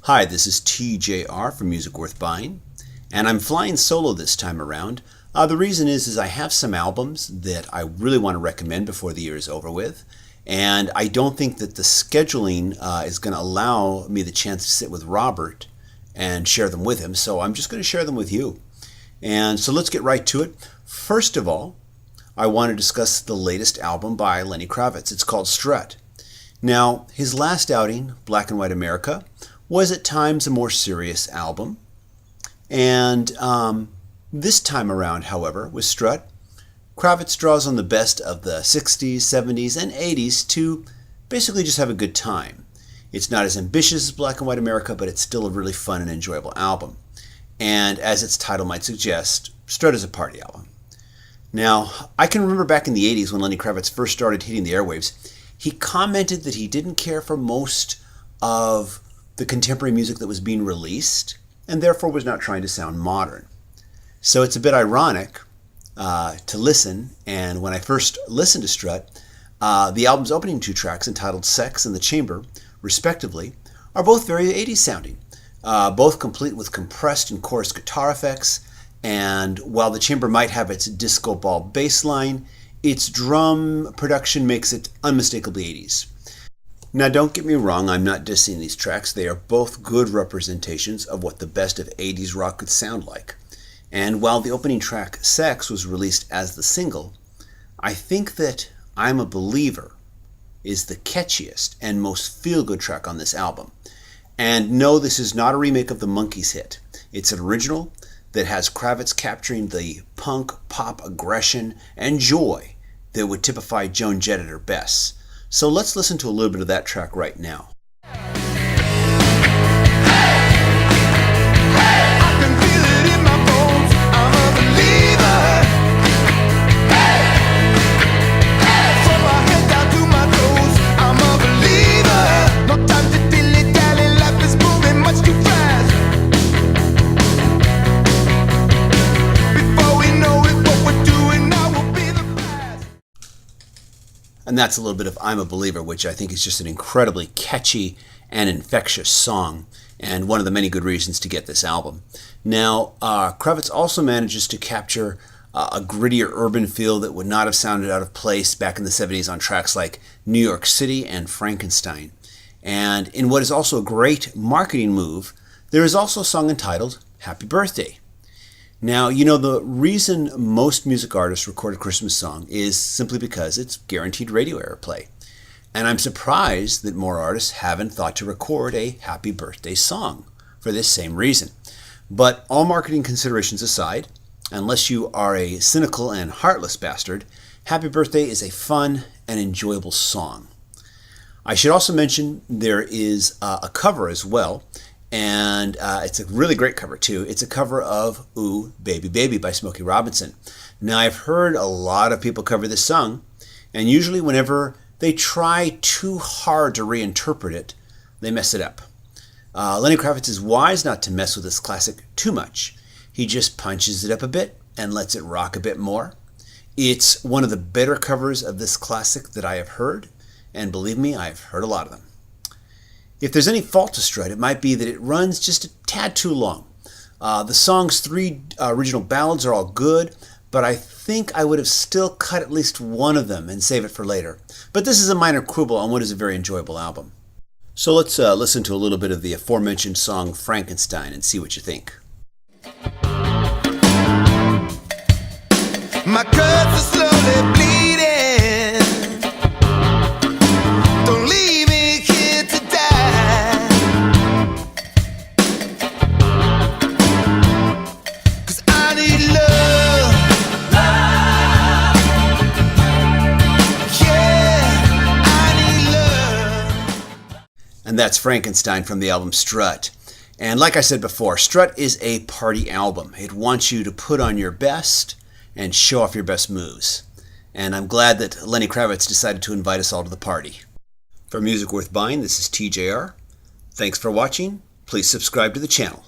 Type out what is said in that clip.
Hi, this is TJR from Music Worth Buying, and I'm flying solo this time around. The reason is I have some albums that I really want to recommend before the year is over with, and I don't think that the scheduling is going to allow me the chance to sit with Robert and share them with him, so I'm just going to share them with you. And so let's get right to it. First of all, I want to discuss the latest album by Lenny Kravitz. It's called Strut. Now, his last outing, Black and White America, was at times a more serious album. And this time around, however, with Strut, Kravitz draws on the best of the 60s, 70s, and 80s to basically just have a good time. It's not as ambitious as Black and White America, but it's still a really fun and enjoyable album. And as its title might suggest, Strut is a party album. Now, I can remember back in the 80s when Lenny Kravitz first started hitting the airwaves, he commented that he didn't care for most of the contemporary music that was being released, and therefore was not trying to sound modern. So it's a bit ironic to listen, and when I first listened to Strut, the album's opening two tracks, entitled Sex and the Chamber, respectively, are both very 80s sounding, both complete with compressed and chorus guitar effects, and while the Chamber might have its disco ball bass line, its drum production makes it unmistakably 80s. Now, don't get me wrong, I'm not dissing these tracks. They are both good representations of what the best of 80s rock could sound like. And while the opening track, Sex, was released as the single, I think that I'm a Believer is the catchiest and most feel-good track on this album. And no, this is not a remake of the Monkees hit. It's an original that has Kravitz capturing the punk, pop aggression and joy that would typify Joan Jett at her best. So let's listen to a little bit of that track right now. And that's a little bit of I'm a Believer, which I think is just an incredibly catchy and infectious song, and one of the many good reasons to get this album. Now, Kravitz also manages to capture a grittier urban feel that would not have sounded out of place back in the 70s on tracks like New York City and Frankenstein. And in what is also a great marketing move, there is also a song entitled Happy Birthday. Now, you know, the reason most music artists record a Christmas song is simply because it's guaranteed radio airplay. And I'm surprised that more artists haven't thought to record a happy birthday song for this same reason. But all marketing considerations aside, unless you are a cynical and heartless bastard, Happy Birthday is a fun and enjoyable song. I should also mention there is a cover as well. And it's a really great cover, too. It's a cover of Ooh, Baby, Baby by Smokey Robinson. Now, I've heard a lot of people cover this song, and usually whenever they try too hard to reinterpret it, they mess it up. Lenny Kravitz is wise not to mess with this classic too much. He just punches it up a bit and lets it rock a bit more. It's one of the better covers of this classic that I have heard, and believe me, I've heard a lot of them. If there's any fault to Strut, it might be that it runs just a tad too long. The song's three original ballads are all good, but I think I would have still cut at least one of them and save it for later. But this is a minor quibble on what is a very enjoyable album. So let's listen to a little bit of the aforementioned song Frankenstein and see what you think. My guts are slowly bleeding. Don't leave me here to die. 'Cause I need love. Yeah, I need love. And that's Frankenstein from the album Strut. And like I said before, Strut is a party album. It wants you to put on your best and show off your best moves. And I'm glad that Lenny Kravitz decided to invite us all to the party. For Music Worth Buying, this is TJR. Thanks for watching. Please subscribe to the channel.